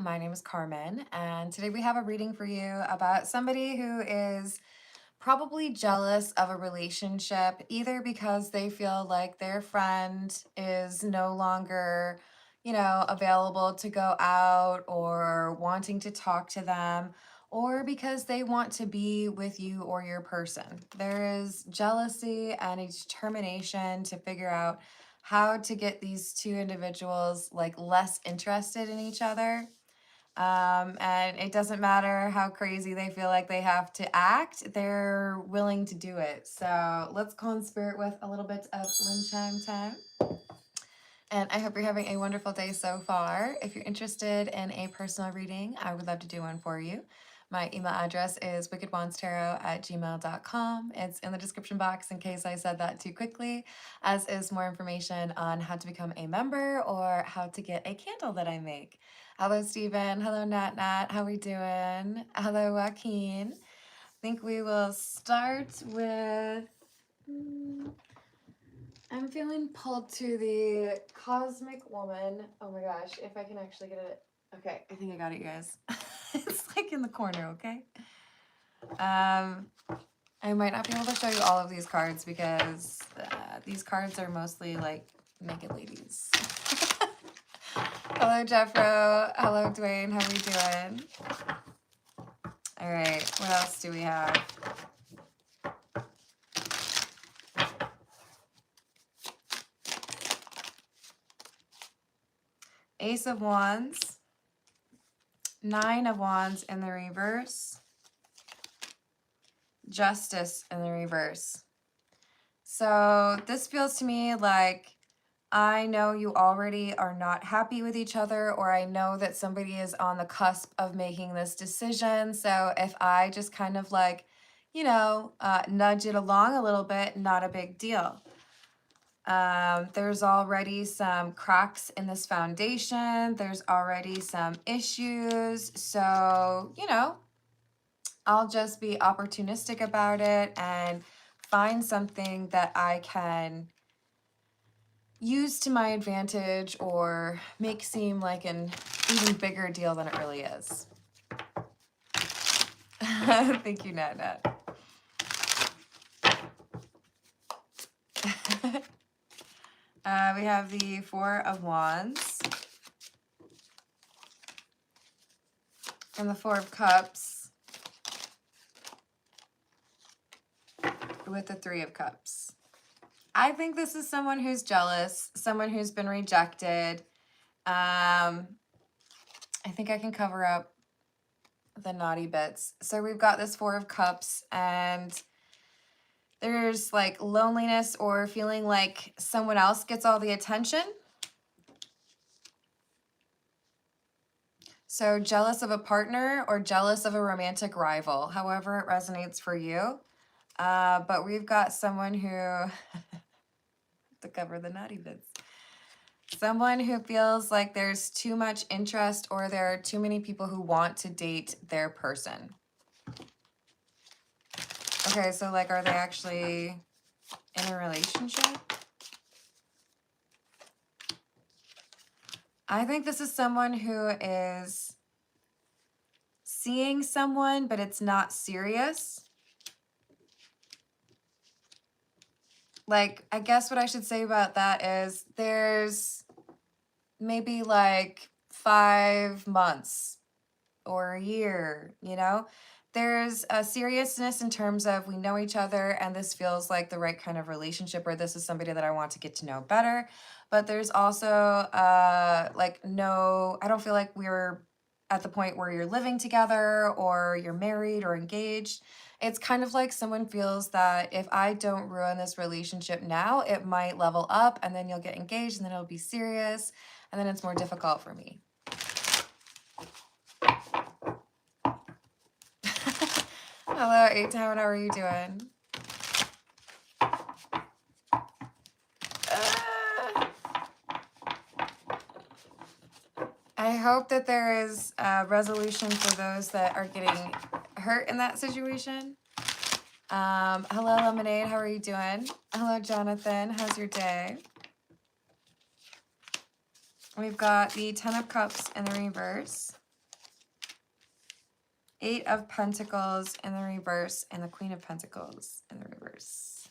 My name is Carmen, and today we have a reading for you about somebody who is probably jealous of a relationship, either because they feel like their friend is no longer, available to go out or wanting to talk to them, or because they want to be with you or your person. There is jealousy and a determination to figure out how to get these two individuals like less interested in each other, and it doesn't matter how crazy they feel like they have to act, they're willing to do it. So let's call in spirit with a little bit of wind chime time. And I hope you're having a wonderful day so far. If you're interested in a personal reading, I would love to do one for you. My email address is wickedwandstarot@gmail.com. It's in the description box in case I said that too quickly, as is more information on how to become a member or how to get a candle that I make. Hello, Stephen. Hello, Nat Nat. How we doing? Hello, Joaquin. I think we will start with... I'm feeling pulled to the Cosmic Woman. Oh my gosh, if I can actually get it. Okay, I think I got it, you guys. It's like in the corner, okay? I might not be able to show you all of these cards because these cards are mostly like naked ladies. Hello, Jeffro. Hello, Dwayne. How are we doing? All right, what else do we have? Ace of Wands, Nine of Wands in the reverse, Justice in the reverse. So this feels to me like I know you already are not happy with each other, or I know that somebody is on the cusp of making this decision. So if I just kind of like, nudge it along a little bit, not a big deal. There's already some cracks in this foundation. There's already some issues. So, I'll just be opportunistic about it and find something that I can use to my advantage or make seem like an even bigger deal than it really is. Thank you, Nat Nat. We have the Four of Wands and the Four of Cups with the Three of Cups. I think this is someone who's jealous, someone who's been rejected. I think I can cover up the naughty bits. So we've got this Four of Cups, and there's like loneliness or feeling like someone else gets all the attention. So jealous of a partner or jealous of a romantic rival, however it resonates for you. But we've got someone who, to cover the naughty bits, someone who feels like there's too much interest or there are too many people who want to date their person. Okay, so like, are they actually in a relationship? I think this is someone who is seeing someone, but it's not serious. Like, I guess what I should say about that is there's maybe like 5 months or a year, There's a seriousness in terms of we know each other and this feels like the right kind of relationship, or this is somebody that I want to get to know better. But there's also no, I don't feel like we're at the point where you're living together or you're married or engaged. It's kind of like someone feels that if I don't ruin this relationship now, it might level up and then you'll get engaged and then it'll be serious and then it's more difficult for me. Hello, A-Town, how are you doing? I hope that there is a resolution for those that are getting hurt in that situation. Hello, Lemonade, how are you doing? Hello, Jonathan, how's your day? We've got the Ten of Cups in the reverse. Eight of Pentacles in the reverse and the Queen of Pentacles in the reverse.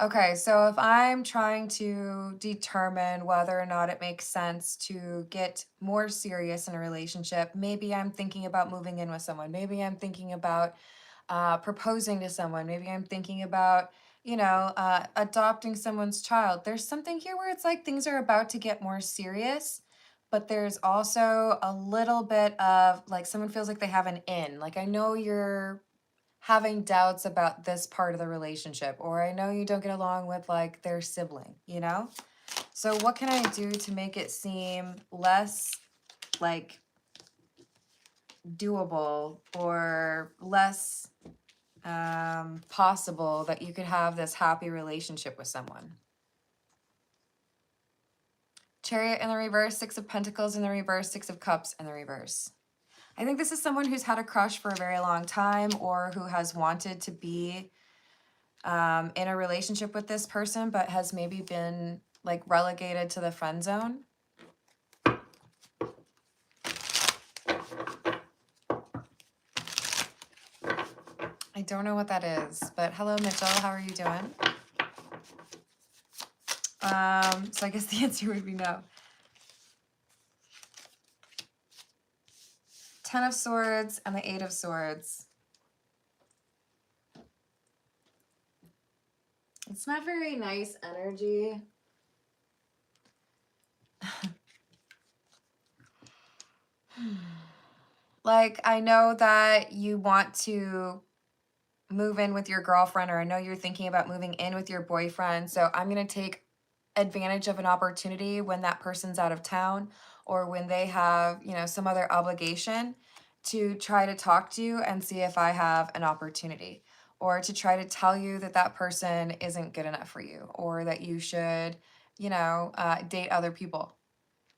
Okay, so if I'm trying to determine whether or not it makes sense to get more serious in a relationship, maybe I'm thinking about moving in with someone. Maybe I'm thinking about proposing to someone. Maybe I'm thinking about, adopting someone's child. There's something here where it's like things are about to get more serious, but there's also a little bit of like someone feels like they have an in. Like, I know you're having doubts about this part of the relationship, or I know you don't get along with like their sibling, you know? So what can I do to make it seem less like doable or less possible that you could have this happy relationship with someone? Chariot in the reverse, Six of Pentacles in the reverse, Six of Cups in the reverse. I think this is someone who's had a crush for a very long time, or who has wanted to be in a relationship with this person, but has maybe been like relegated to the friend zone. I don't know what that is, but hello, Mitchell. How are you doing? So I guess the answer would be no. Ten of Swords and the Eight of Swords. It's not very nice energy. Like, I know that you want to move in with your girlfriend, or I know you're thinking about moving in with your boyfriend. So I'm going to take advantage of an opportunity when that person's out of town, or when they have, some other obligation, to try to talk to you and see if I have an opportunity, or to try to tell you that that person isn't good enough for you, or that you should, date other people.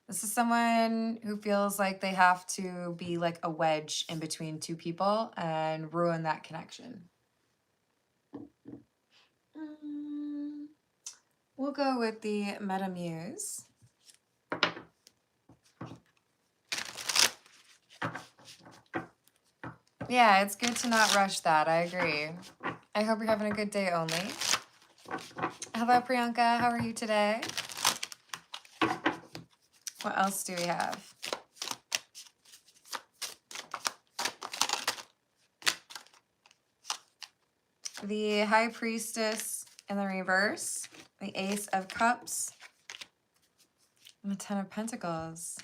This is someone who feels like they have to be like a wedge in between two people and ruin that connection. We'll go with the Meta Muse. Yeah, it's good to not rush that. I agree. I hope you're having a good day, Only. Hello, Priyanka. How are you today? What else do we have? The High Priestess in the reverse, the Ace of Cups, and the Ten of Pentacles.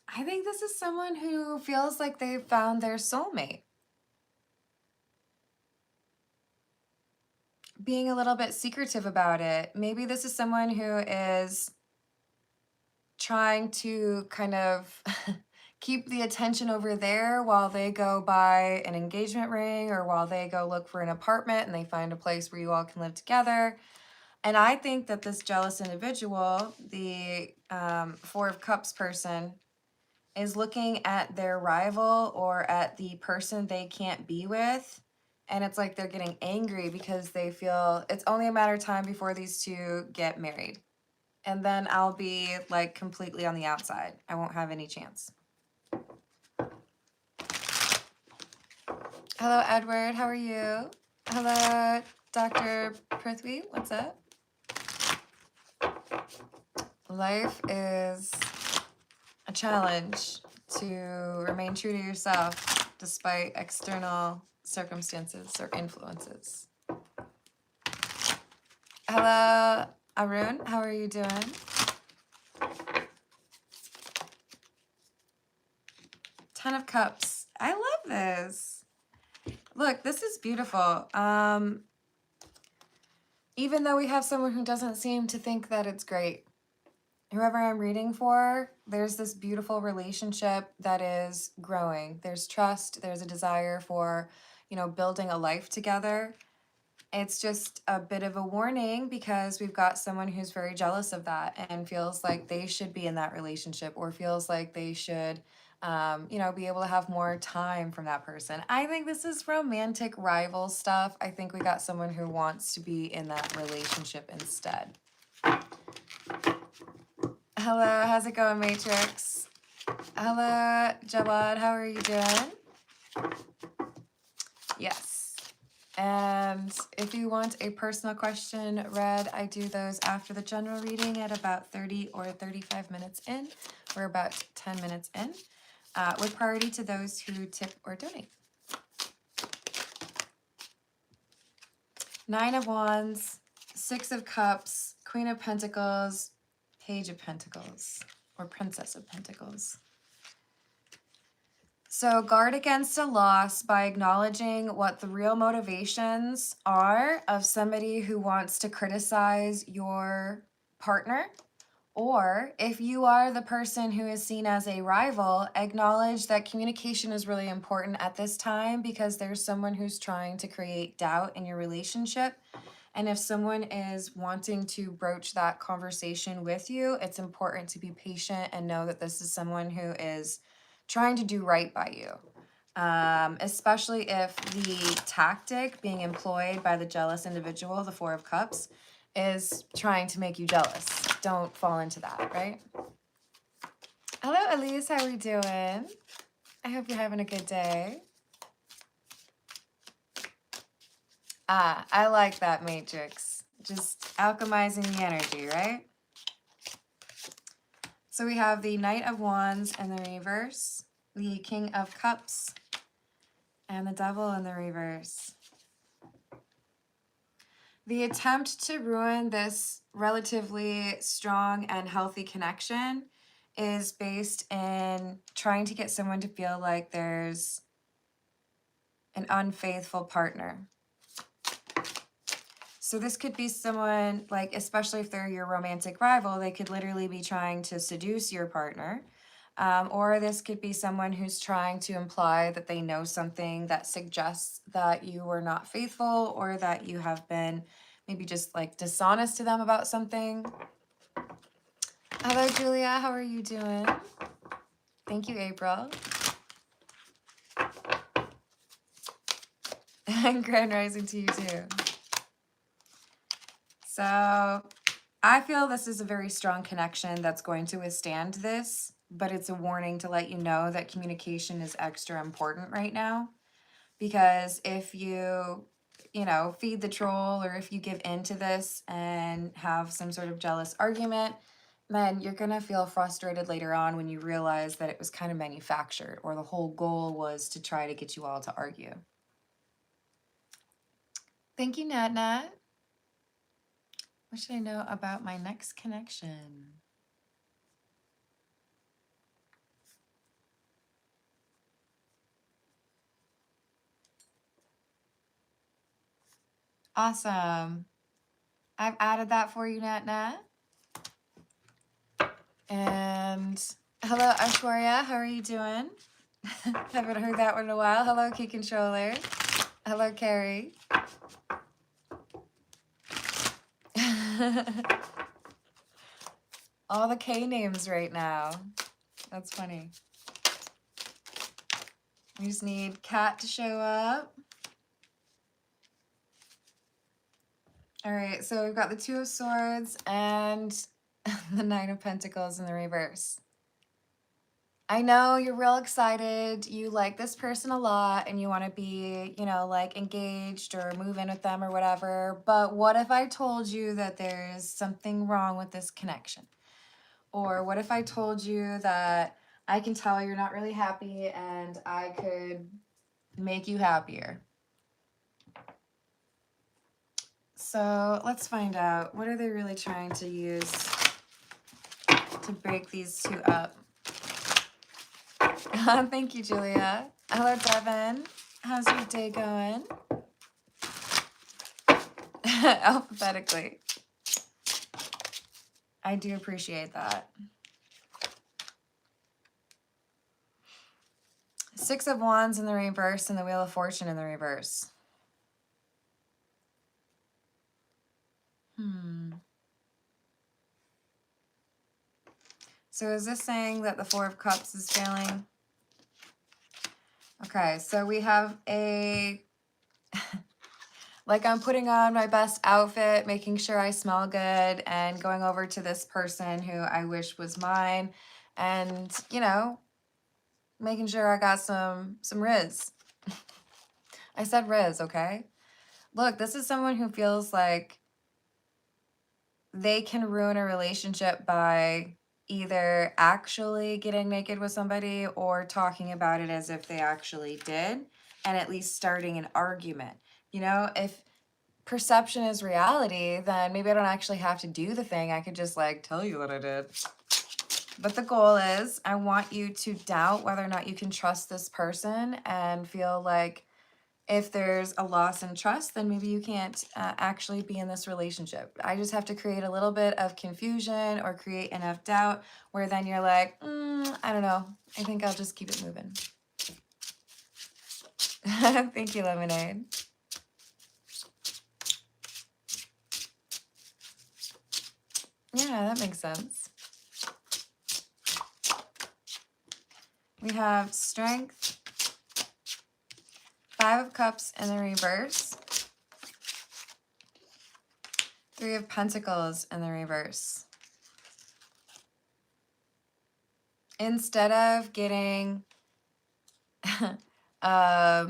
I think this is someone who feels like they've found their soulmate. Being a little bit secretive about it. Maybe this is someone who is trying to kind of keep the attention over there while they go buy an engagement ring, or while they go look for an apartment and they find a place where you all can live together. And I think that this jealous individual, the Four of Cups person, is looking at their rival or at the person they can't be with. And it's like they're getting angry because they feel it's only a matter of time before these two get married. And then I'll be like completely on the outside. I won't have any chance. Hello, Edward. How are you? Hello, Dr. Prithvi. What's up? Life is a challenge to remain true to yourself despite external circumstances or influences. Hello, Arun. How are you doing? Ten of Cups. I love this. Look, this is beautiful. Even though we have someone who doesn't seem to think that it's great, whoever I'm reading for, there's this beautiful relationship that is growing. There's trust. There's a desire for, building a life together. It's just a bit of a warning because we've got someone who's very jealous of that and feels like they should be in that relationship, or feels like they should, be able to have more time from that person. I think this is romantic rival stuff. I think we got someone who wants to be in that relationship instead. Hello, how's it going, Matrix? Hello, Jawad. How are you doing? Yes. And if you want a personal question read, I do those after the general reading at about 30 or 35 minutes in. We're about 10 minutes in, with priority to those who tip or donate. Nine of Wands, Six of Cups, Queen of Pentacles, Page of Pentacles, or Princess of Pentacles. So guard against a loss by acknowledging what the real motivations are of somebody who wants to criticize your partner. Or if you are the person who is seen as a rival, acknowledge that communication is really important at this time because there's someone who's trying to create doubt in your relationship. And if someone is wanting to broach that conversation with you, it's important to be patient and know that this is someone who is trying to do right by you. Especially if the tactic being employed by the jealous individual, the Four of Cups, is trying to make you jealous. Don't fall into that, right? Hello, Elise. How are you doing? I hope you're having a good day. I like that matrix. Just alchemizing the energy, right? So we have the Knight of Wands in the reverse, the King of Cups, and the Devil in the reverse. The attempt to ruin this relatively strong and healthy connection is based in trying to get someone to feel like there's an unfaithful partner. So this could be someone, like, especially if they're your romantic rival, they could literally be trying to seduce your partner. Or this could be someone who's trying to imply that they know something that suggests that you were not faithful or that you have been maybe just like dishonest to them about something. Hello, Julia. How are you doing? Thank you, April. And Grand Rising to you too. So I feel this is a very strong connection that's going to withstand this, but it's a warning to let you know that communication is extra important right now. Because if you feed the troll, or if you give in to this and have some sort of jealous argument, then you're going to feel frustrated later on when you realize that it was kind of manufactured, or the whole goal was to try to get you all to argue. Thank you, Nat Nat. What should I know about my next connection? Awesome. I've added that for you, Nat Nat. And hello, Aishwarya. How are you doing? Haven't heard that one in a while. Hello, Key Controller. Hello, Carrie. All the K names right now. That's funny. We just need Kat to show up. All right, so we've got the Two of Swords and the Nine of Pentacles in the reverse. I know you're real excited. You like this person a lot and you want to be, like engaged or move in with them or whatever. But what if I told you that there's something wrong with this connection? Or what if I told you that I can tell you're not really happy and I could make you happier? So let's find out. What are they really trying to use to break these two up? Thank you, Julia. Hello, Devin. How's your day going? Alphabetically. I do appreciate that. Six of Wands in the reverse and the Wheel of Fortune in the reverse. So is this saying that the Four of Cups is failing? Okay, so we have a, like, I'm putting on my best outfit, making sure I smell good, and going over to this person who I wish was mine, and, you know, making sure I got some Riz. I said Riz, okay? Look, this is someone who feels like they can ruin a relationship by either actually getting naked with somebody or talking about it as if they actually did, and at least starting an argument. You know, if perception is reality, then maybe I don't actually have to do the thing. I could just like tell you that I did. But the goal is I want you to doubt whether or not you can trust this person and feel like if there's a loss in trust, then maybe you can't actually be in this relationship. I just have to create a little bit of confusion or create enough doubt where then you're like, I don't know. I think I'll just keep it moving. Thank you, Lemonade. Yeah, that makes sense. We have Strength, 5 of Cups in the reverse, 3 of Pentacles in the reverse. Instead of getting a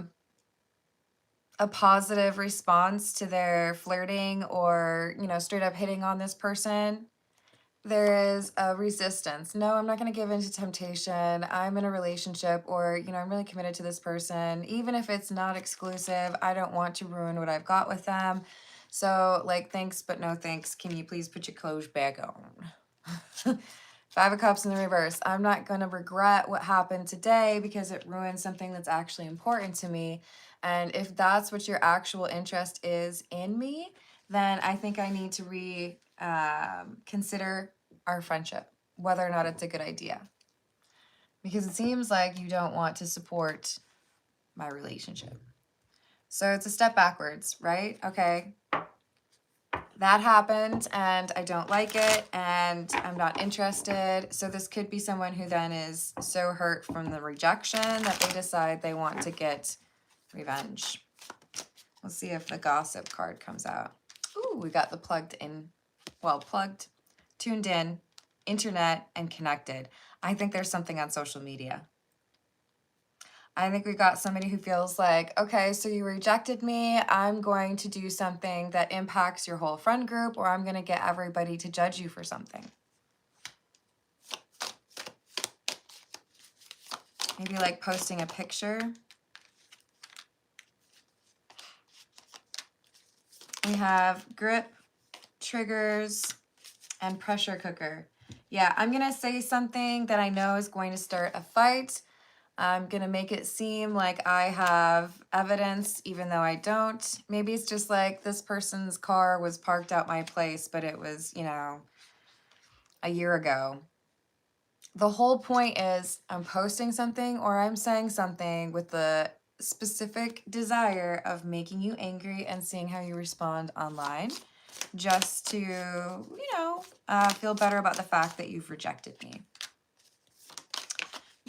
positive response to their flirting or, you know, straight up hitting on this person, there is a resistance. No, I'm not going to give in to temptation. I'm in a relationship, or, you know, I'm really committed to this person. Even if it's not exclusive, I don't want to ruin what I've got with them. So, like, thanks, but no thanks. Can you please put your clothes back on? 5 of Cups in the reverse. I'm not going to regret what happened today because it ruined something that's actually important to me. And if that's what your actual interest is in me, then I think I need to consider our friendship, whether or not it's a good idea. Because it seems like you don't want to support my relationship. So it's a step backwards, right? Okay. That happened and I don't like it and I'm not interested. So this could be someone who then is so hurt from the rejection that they decide they want to get revenge. Let's see if the Gossip card comes out. Ooh, we got the plugged, tuned in, internet, and connected. I think there's something on social media. I think we got somebody who feels like, okay, so you rejected me. I'm going to do something that impacts your whole friend group, or I'm going to get everybody to judge you for something. Maybe like posting a picture. We have grip, triggers, and pressure cooker. Yeah, I'm going to say something that I know is going to start a fight. I'm going to make it seem like I have evidence, even though I don't. Maybe it's just like this person's car was parked out my place, but it was, you know, a year ago. The whole point is I'm posting something or I'm saying something with the specific desire of making you angry and seeing how you respond online, just to, you know, feel better about the fact that you've rejected me.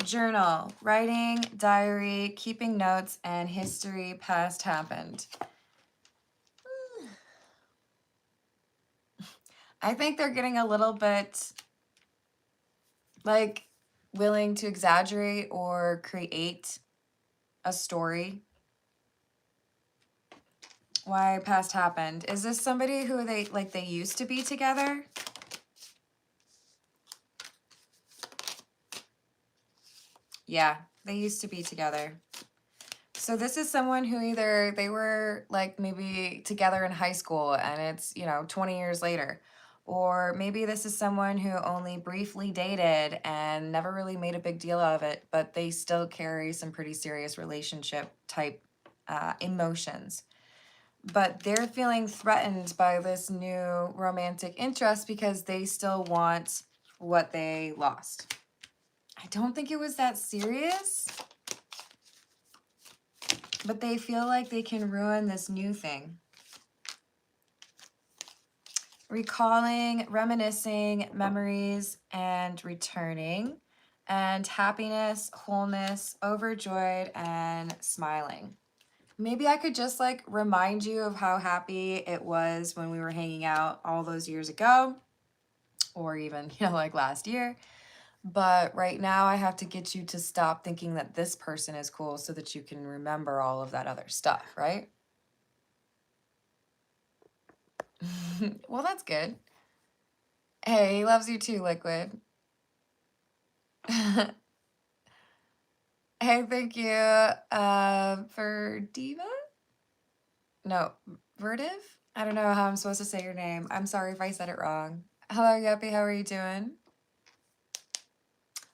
Journal, writing, diary, keeping notes, and history past happened. I think they're getting a little bit like willing to exaggerate or create a story. Why past happened? Is this somebody who they used to be together? Yeah, they used to be together. So this is someone who either they were like maybe together in high school and it's, you know, 20 years later. Or maybe this is someone who only briefly dated and never really made a big deal of it, but they still carry some pretty serious relationship type emotions. But they're feeling threatened by this new romantic interest because they still want what they lost. I don't think it was that serious, but they feel like they can ruin this new thing. Recalling, reminiscing, memories, and returning, and happiness, wholeness, overjoyed, and smiling. Maybe I could just like remind you of how happy it was when we were hanging out all those years ago, or even, you know, like last year. But right now I have to get you to stop thinking that this person is cool so that you can remember all of that other stuff, right? Well, that's good. Hey, he loves you too, Liquid. Hey, thank you for Diva? No, Vertiv? I don't know how I'm supposed to say your name. I'm sorry if I said it wrong. Hello, Yuppie. How are you doing?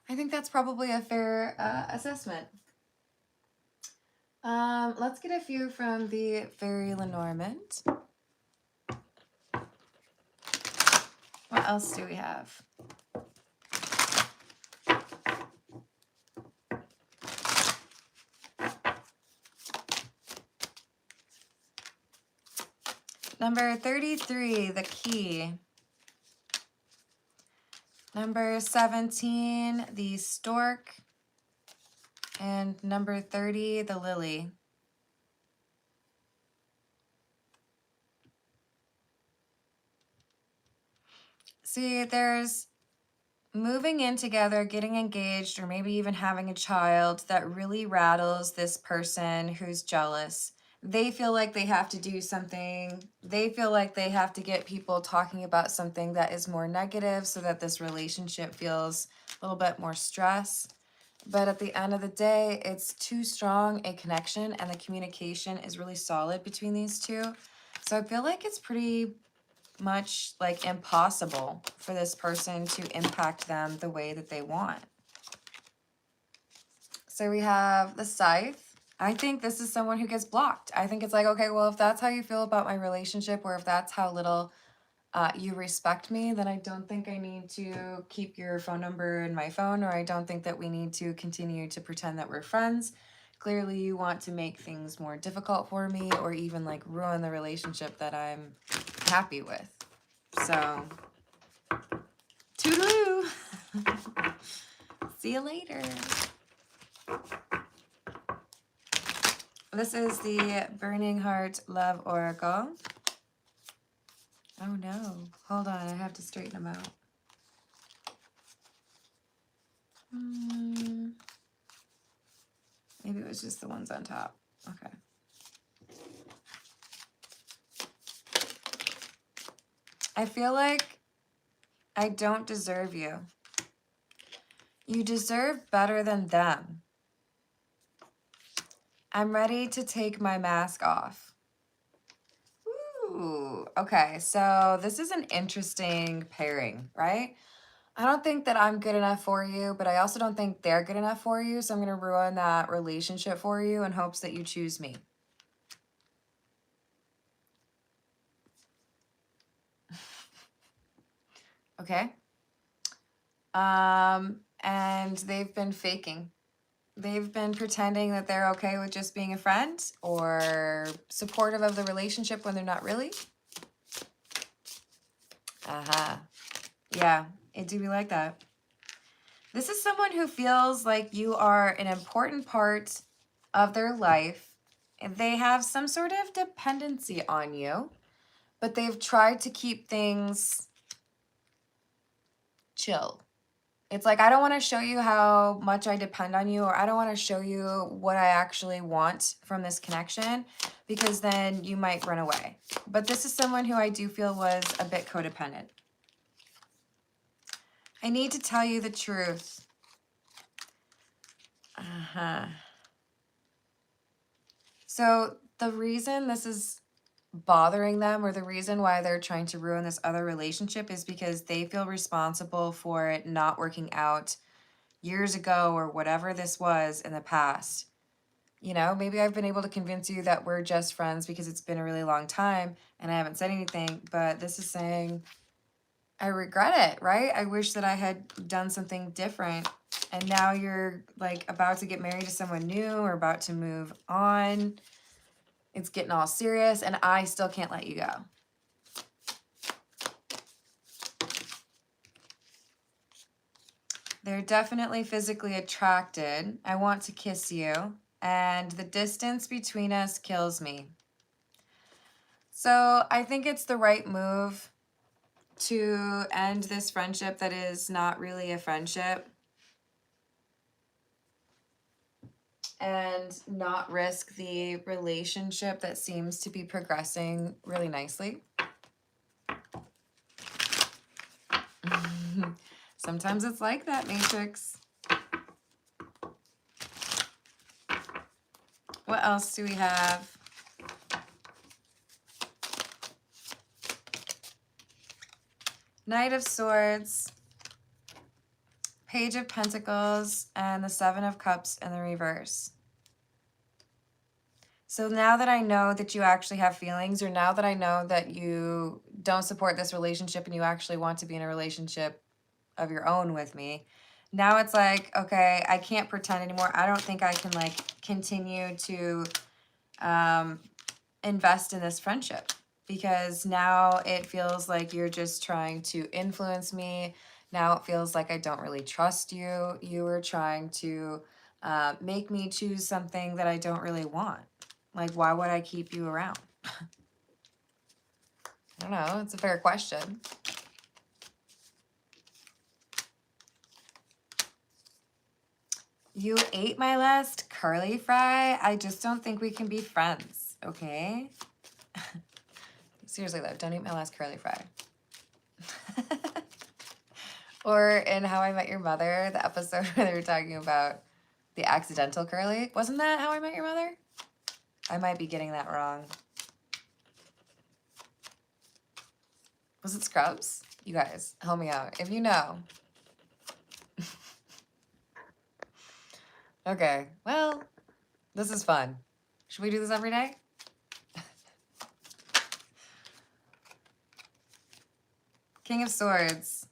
I think that's probably a fair assessment. Let's get a few from the Fairy Lenormand. What else do we have? Number 33, the Key. Number 17, the Stork. And number 30, the Lily. See, there's moving in together, getting engaged, or maybe even having a child that really rattles this person who's jealous. They feel like they have to do something. They feel like they have to get people talking about something that is more negative so that this relationship feels a little bit more stress. But at the end of the day, it's too strong a connection and the communication is really solid between these two. So I feel like it's pretty much like impossible for this person to impact them the way that they want. So we have the Scythe. I think this is someone who gets blocked. I think it's like, okay, well, if that's how you feel about my relationship, or if that's how little you respect me, then I don't think I need to keep your phone number in my phone, or I don't think that we need to continue to pretend that we're friends. Clearly, you want to make things more difficult for me, or even like ruin the relationship that I'm happy with. So, toodaloo. See you later. This is the Burning Heart Love Oracle. Oh no, hold on, I have to straighten them out. Maybe it was just the ones on top. Okay. I feel like I don't deserve you. You deserve better than them. I'm ready to take my mask off. Ooh, okay, so this is an interesting pairing, right? I don't think that I'm good enough for you, but I also don't think they're good enough for you, so I'm going to ruin that relationship for you in hopes that you choose me. Okay? And they've been faking. They've been pretending that they're okay with just being a friend or supportive of the relationship when they're not really. Yeah, it do be like that. This is someone who feels like you are an important part of their life. And they have some sort of dependency on you, but they've tried to keep things chill. It's like, I don't want to show you how much I depend on you, or I don't want to show you what I actually want from this connection, because then you might run away. But this is someone who I do feel was a bit codependent. I need to tell you the truth. So the reason this is bothering them, or the reason why they're trying to ruin this other relationship, is because they feel responsible for it not working out years ago, or whatever this was in the past. You know, maybe I've been able to convince you that we're just friends because it's been a really long time and I haven't said anything, but this is saying I regret it, right? I wish that I had done something different. And now you're like about to get married to someone new, or about to move on. It's getting all serious and I still can't let you go. They're definitely physically attracted. I want to kiss you. And the distance between us kills me. So I think it's the right move to end this friendship that is not really a friendship. and not risk the relationship that seems to be progressing really nicely. Sometimes it's like that, Matrix. What else do we have? Knight of Swords, Page of Pentacles, and the Seven of Cups in the reverse. So now that I know that you actually have feelings, or now that I know that you don't support this relationship and you actually want to be in a relationship of your own with me, now it's like, okay, I can't pretend anymore. I don't think I can like continue to invest in this friendship, because now it feels like you're just trying to influence me. Now it feels like I don't really trust you. You were trying to make me choose something that I don't really want. Like, why would I keep you around? I don't know. It's a fair question. You ate my last curly fry. I just don't think we can be friends, okay? Seriously though, don't eat my last curly fry. Or in How I Met Your Mother, the episode where they were talking about the accidental curly. Wasn't that How I Met Your Mother? I might be getting that wrong. Was it Scrubs? You guys, help me out if you know. Okay, well, this is fun. Should we do this every day? King of Swords.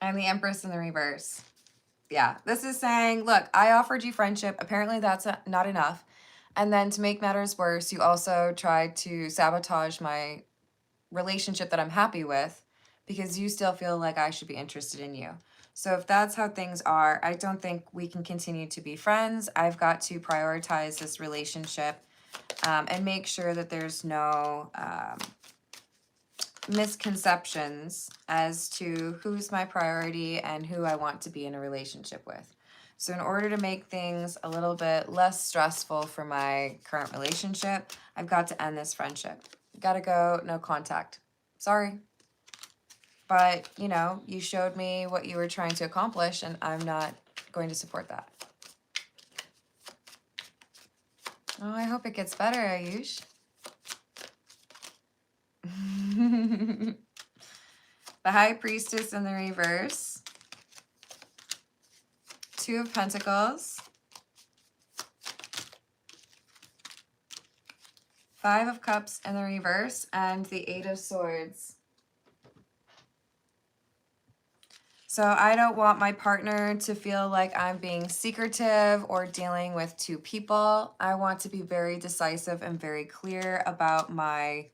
And the Empress in the reverse. Yeah, this is saying, look, I offered you friendship. Apparently that's not enough. And then to make matters worse, you also tried to sabotage my relationship that I'm happy with, because you still feel like I should be interested in you. So if that's how things are, I don't think we can continue to be friends. I've got to prioritize this relationship and make sure that there's no misconceptions as to who's my priority and who I want to be in a relationship with. So in order to make things a little bit less stressful for my current relationship, I've got to end this friendship. Gotta go, no contact. Sorry. But, you know, you showed me what you were trying to accomplish, and I'm not going to support that. Oh, I hope it gets better, Ayush. The High Priestess in the reverse. Two of Pentacles. Five of Cups in the reverse, and the Eight of Swords. So I don't want my partner to feel like I'm being secretive or dealing with two people. I want to be very decisive and very clear about my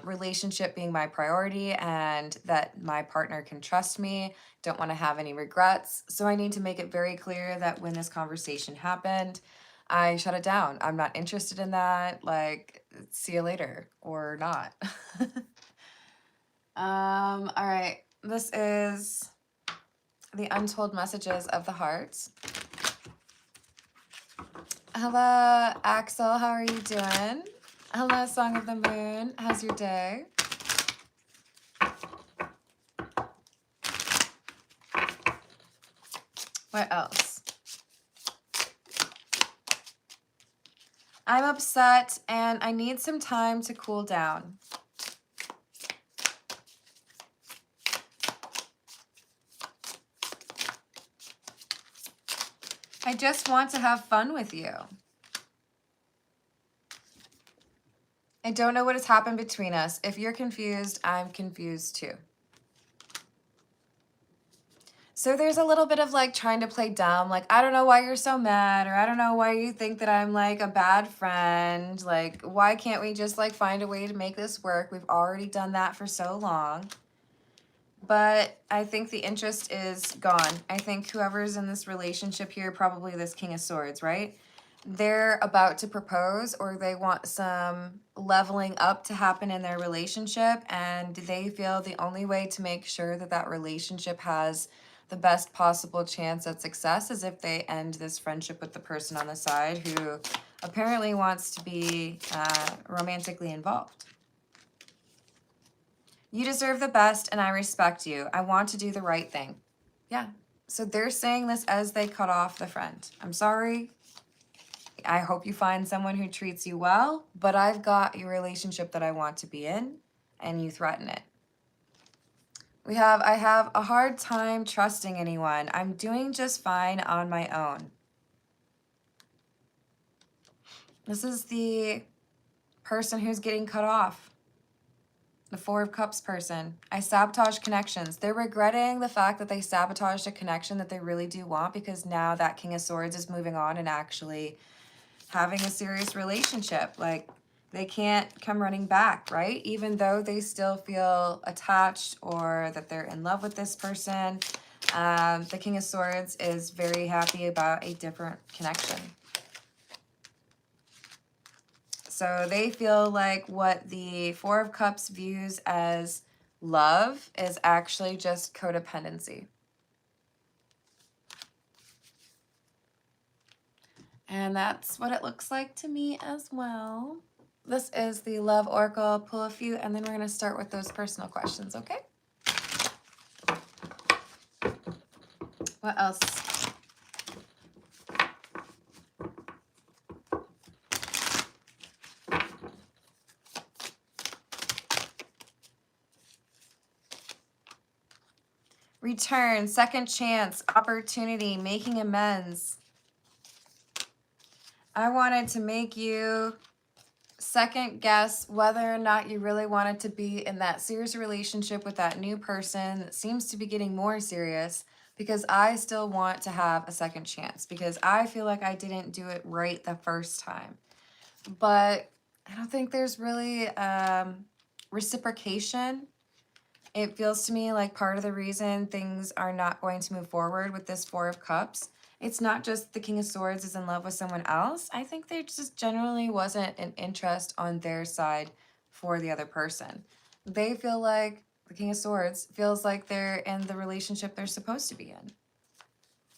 relationship being my priority, and that my partner can trust me. Don't want to have any regrets. So I need to make it very clear that when this conversation happened, I shut it down. I'm not interested in that. Like, see you later, or not. All right. This is the Untold Messages of the Heart. Hello, Axel. How are you doing? Hello, Song of the Moon. How's your day? What else? I'm upset and I need some time to cool down. I just want to have fun with you. I don't know what has happened between us. If you're confused, I'm confused too. So there's a little bit of like trying to play dumb. Like, I don't know why you're so mad, or I don't know why you think that I'm like a bad friend. Like, why can't we just like find a way to make this work? We've already done that for so long. But I think the interest is gone. I think whoever's in this relationship here, probably this King of Swords, right? They're about to propose, or they want some leveling up to happen in their relationship, and they feel the only way to make sure that that relationship has the best possible chance at success is if they end this friendship with the person on the side who apparently wants to be romantically involved. You deserve the best and I respect you. I want to do the right thing. Yeah. So they're saying this as they cut off the friend. I'm sorry. I hope you find someone who treats you well, but I've got a relationship that I want to be in and you threaten it. I have a hard time trusting anyone. I'm doing just fine on my own. This is the person who's getting cut off. The Four of Cups person. I sabotage connections. They're regretting the fact that they sabotaged a connection that they really do want, because now that King of Swords is moving on and actually having a serious relationship. Like, they can't come running back, right? Even though they still feel attached or that they're in love with this person. The King of Swords is very happy about a different connection. So they feel like what the Four of Cups views as love is actually just codependency. And that's what it looks like to me as well. This is the Love Oracle. Pull a few, and then we're going to start with those personal questions, okay? What else? Return, second chance, opportunity, making amends. I wanted to make you second guess whether or not you really wanted to be in that serious relationship with that new person that seems to be getting more serious, because I still want to have a second chance, because I feel like I didn't do it right the first time. But I don't think there's really reciprocation. It feels to me like part of the reason things are not going to move forward with this Four of Cups, it's not just the King of Swords is in love with someone else. I think there just generally wasn't an interest on their side for the other person. They feel like, the King of Swords feels like they're in the relationship they're supposed to be in.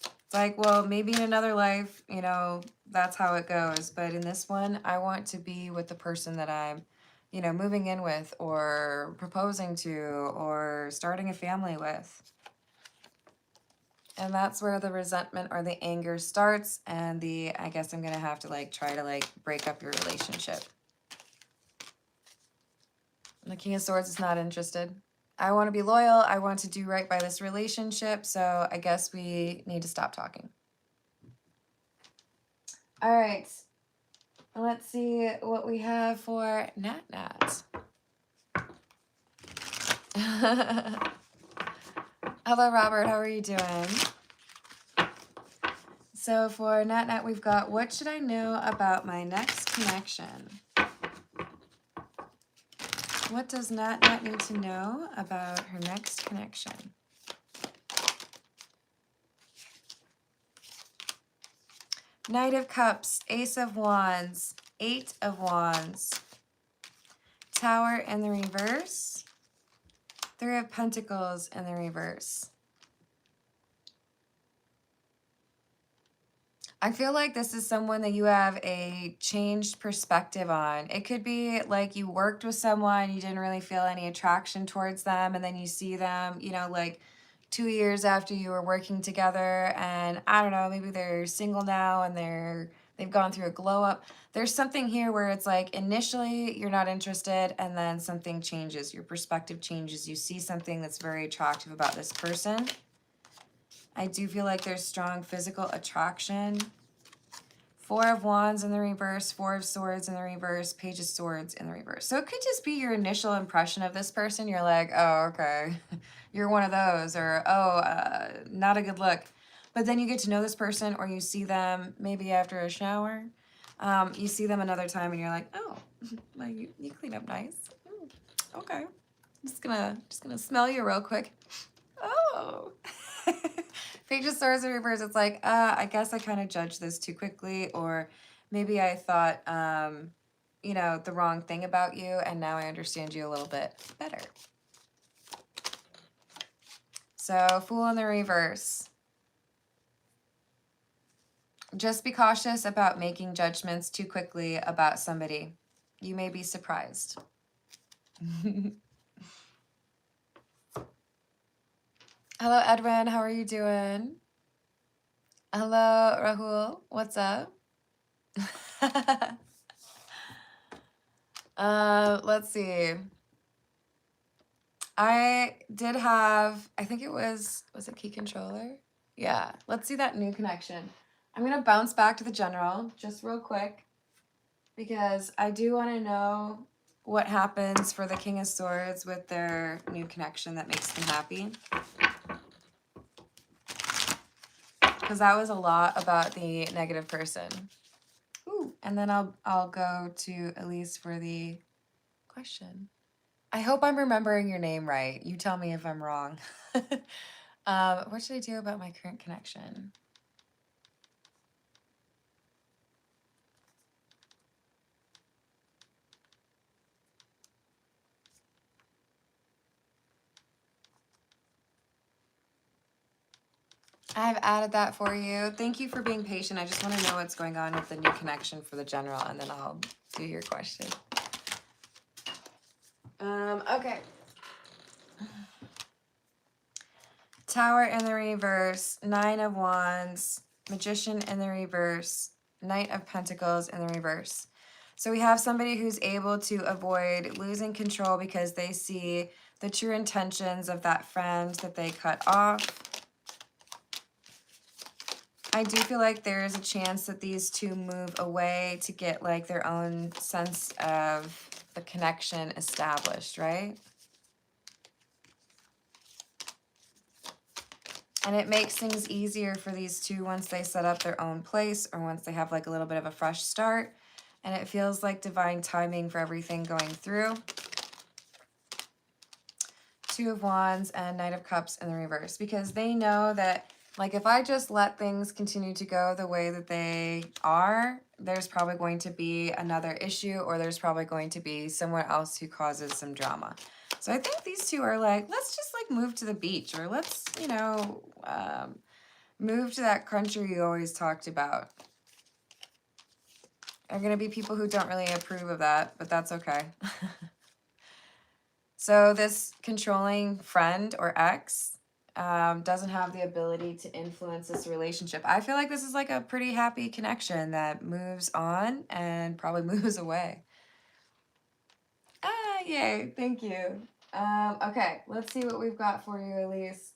It's like, well, maybe in another life, you know, that's how it goes. But in this one, I want to be with the person that I'm, you know, moving in with or proposing to or starting a family with. And that's where the resentment or the anger starts. And I guess I'm going to have to like try to like break up your relationship. And the King of Swords is not interested. I want to be loyal. I want to do right by this relationship. So I guess we need to stop talking. All right. Let's see what we have for Nat Nat. Hello, Robert. How are you doing? So for Nat Nat, we've got, what should I know about my next connection? What does Nat Nat need to know about her next connection? Knight of Cups, Ace of Wands, Eight of Wands, Tower in the reverse, Three of Pentacles in the reverse. I feel like this is someone that you have a changed perspective on. It could be like you worked with someone, you didn't really feel any attraction towards them, and then you see them, you know, like 2 years after you were working together, and I don't know, maybe they're single now and they've gone through a glow up. There's something here where it's like initially you're not interested and then something changes, your perspective changes, you see something that's very attractive about this person. I do feel like there's strong physical attraction. Four of Wands in the reverse, Four of Swords in the reverse, Page of Swords in the reverse. So it could just be your initial impression of this person. You're like, oh, okay, you're one of those, or oh, not a good look. But then you get to know this person, or you see them maybe after a shower. You see them another time and you're like, oh, well, you clean up nice. Okay, just gonna smell you real quick. Oh. Page of Swords in reverse, it's like, I guess I kind of judged this too quickly, or maybe I thought, you know, the wrong thing about you, and now I understand you a little bit better. So Fool in the reverse. Just be cautious about making judgments too quickly about somebody. You may be surprised. Hello, Edwin. How are you doing? Hello, Rahul. What's up? Let's see. I did have, I think it was it key controller? Yeah. Let's see that new connection. I'm going to bounce back to the general just real quick because I do want to know what happens for the King of Swords with their new connection that makes them happy. Because that was a lot about the negative person. Ooh, and then I'll go to Elise for the question. I hope I'm remembering your name right. You tell me if I'm wrong. What should I do about my current connection? I've added that for you. Thank you for being patient. I just want to know what's going on with the new connection for the general, and then I'll do your question. Okay. Tower in the reverse, Nine of Wands, Magician in the reverse, Knight of Pentacles in the reverse. So we have somebody who's able to avoid losing control because they see the true intentions of that friend that they cut off. I do feel like there is a chance that these two move away to get like their own sense of the connection established, right? And it makes things easier for these two once they set up their own place or once they have like a little bit of a fresh start. And it feels like divine timing for everything going through. Two of Wands and Knight of Cups in the reverse. Because they know that, like, if I just let things continue to go the way that they are, there's probably going to be another issue, or there's probably going to be someone else who causes some drama. So I think these two are like, let's just like move to the beach, or let's, you know, move to that country you always talked about. There are going to be people who don't really approve of that, but that's okay. So this controlling friend or ex doesn't have the ability to influence this relationship. I feel like this is like a pretty happy connection that moves on and probably moves away. Ah, yay. Thank you. Okay, let's see what we've got for you, Elise.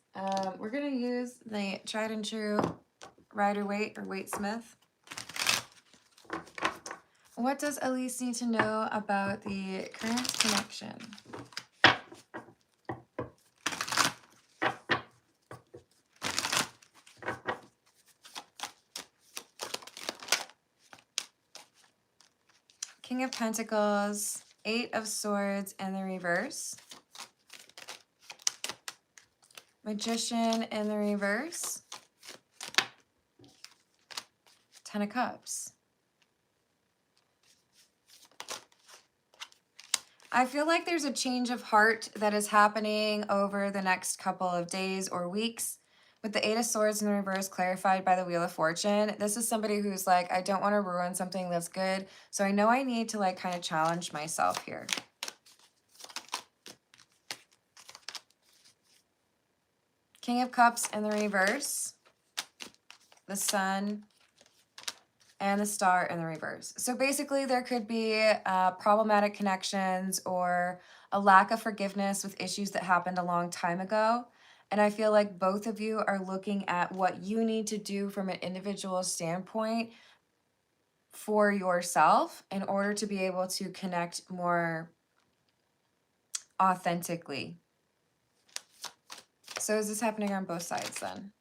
We're going to use the tried and true Rider-Waite or Waite-Smith. What does Elise need to know about the current connection? King of Pentacles, Eight of Swords in the reverse. Magician in the reverse. Ten of Cups. I feel like there's a change of heart that is happening over the next couple of days or weeks. With the Eight of Swords in the reverse clarified by the Wheel of Fortune, this is somebody who's like, I don't want to ruin something that's good, so I know I need to like kind of challenge myself here. King of Cups in the reverse, the Sun, and the Star in the reverse. So basically there could be problematic connections or a lack of forgiveness with issues that happened a long time ago. And I feel like both of you are looking at what you need to do from an individual standpoint for yourself in order to be able to connect more authentically. So is this happening on both sides then?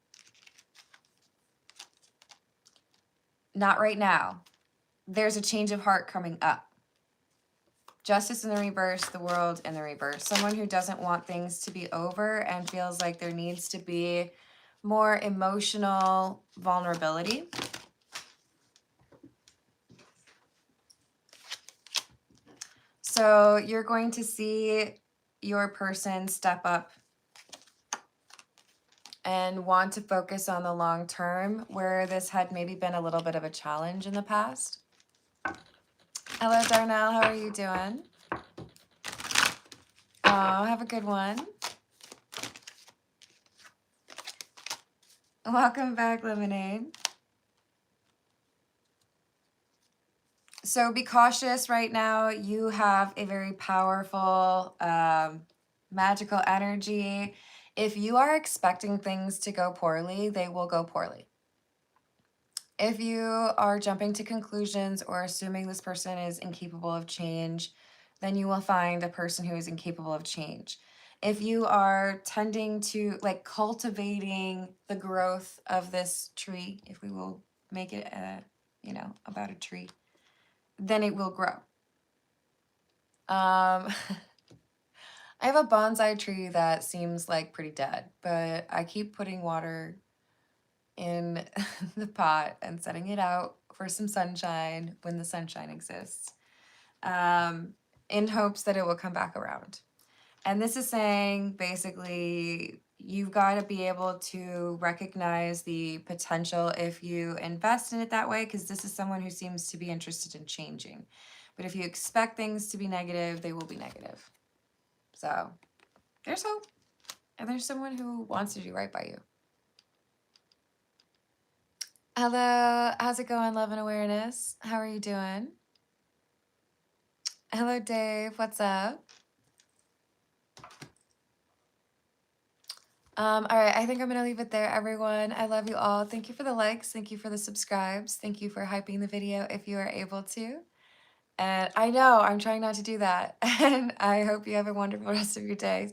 Not right now. There's a change of heart coming up. Justice in the reverse, the World in the reverse. Someone who doesn't want things to be over and feels like there needs to be more emotional vulnerability. So you're going to see your person step up and want to focus on the long term, where this had maybe been a little bit of a challenge in the past. Hello, Darnell. How are you doing? Oh, have a good one. Welcome back, Lemonade. So be cautious right now. You have a very powerful, magical energy. If you are expecting things to go poorly, they will go poorly. If you are jumping to conclusions or assuming this person is incapable of change, then you will find a person who is incapable of change. If you are tending to like cultivating the growth of this tree, if we will make it about a tree, then it will grow. I have a bonsai tree that seems like pretty dead, but I keep putting water in the pot and setting it out for some sunshine when the sunshine exists, in hopes that it will come back around. And this is saying basically you've got to be able to recognize the potential if you invest in it that way, because this is someone who seems to be interested in changing. But if you expect things to be negative, they will be negative. So there's hope. And there's someone who wants to do right by you. Hello, how's it going, Love and Awareness? How are you doing? Hello, Dave. What's up? All right, I think I'm going to leave it there, everyone. I love you all. Thank you for the likes. Thank you for the subscribes. Thank you for hyping the video if you are able to. And I know I'm trying not to do that. And I hope you have a wonderful rest of your day.